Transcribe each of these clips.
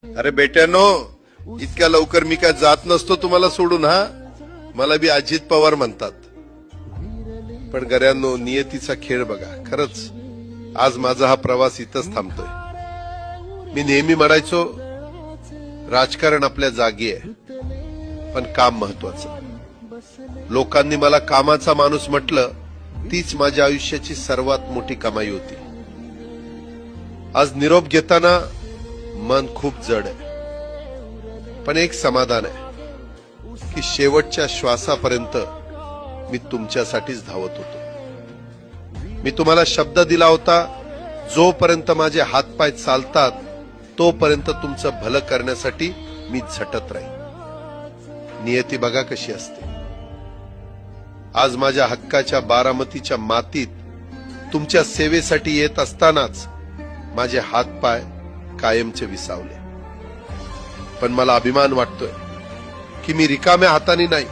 अरे बेट्यानो, इतक्या लवकर मी काय जात नसतो तुम्हाला सोडून. हा, मला बी अजित पवार म्हणतात. पण गऱ्यांनो, नियतीचा खेळ बघा. खरंच आज माझा हा प्रवास इथंच थांबतोय. मी नेहमी म्हणायचो राजकारण आपल्या जागी आहे, पण काम महत्वाचं. लोकांनी मला कामाचा माणूस म्हटलं, तीच माझ्या आयुष्याची सर्वात मोठी कमाई होती. आज निरोप घेताना मन खूप जड आहे, पण एक समाधान आहे की शेवटच्या श्वासापर्यंत मी तुमच्यासाठीच धावत होतो. मी तुम्हाला शब्द दिला होता, जोपर्यंत माझे हातपाय चालतात तोपर्यंत तुमचं भलं करण्यासाठी मी झटत राहीन. नियती बघा कशी असते. आज माझ्या हक्काच्या बारामतीच्या मातीत तुमच्या सेवेसाठी येत असतानाच माझे हातपाय कायमचे विसावले. पण मला अभिमान वाटतोय की मी रिकाम्या हाताने नाही,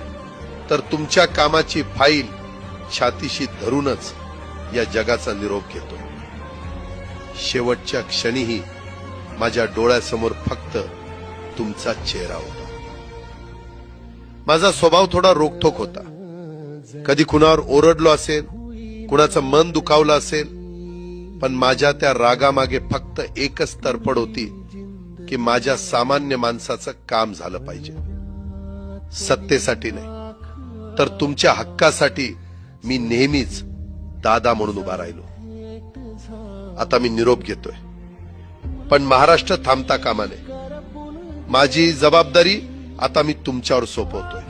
तर तुमच्या कामाची फाईल छातीशी धरूनच या जगाचा निरोप घेतोय. शेवटच्या क्षणीही माझ्या डोळ्यासमोर फक्त तुमचा चेहरा होता. माझा स्वभाव थोडा रोखठोक होता. कधी कुणावर ओरडलो असेल, कुणाचं मन दुखावलं असेल, पण माझ्या त्या रागामागे फक्त एकच तडफड होती की माझ्या सामान्य माणसाचं काम झालं पाहिजे. सत्तेसाठी नाही, तर तुमच्या हक्कासाठी मी नेहमीच दादा म्हणून उभा राहिलो. आता मी निरोप घेतोय, पण महाराष्ट्र थांबता कामा नये. माझी जबाबदारी आता मी तुमच्यावर सोपवतोय.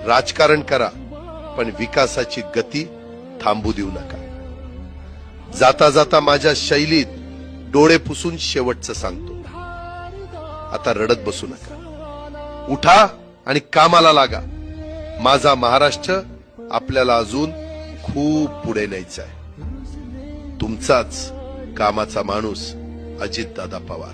राजकारण करा, पण विकासाची गती थांबू देऊ नका. जाता जाता माझ्या शैलीत डोळे पुसून शेवटचं सांगतो, आता रडत बसू नका. उठा आणि कामाला लागा. माझा महाराष्ट्र आपल्याला अजून खूप पुढे न्यायचा आहे. तुमचाच कामाचा माणूस, अजितदादा पवार.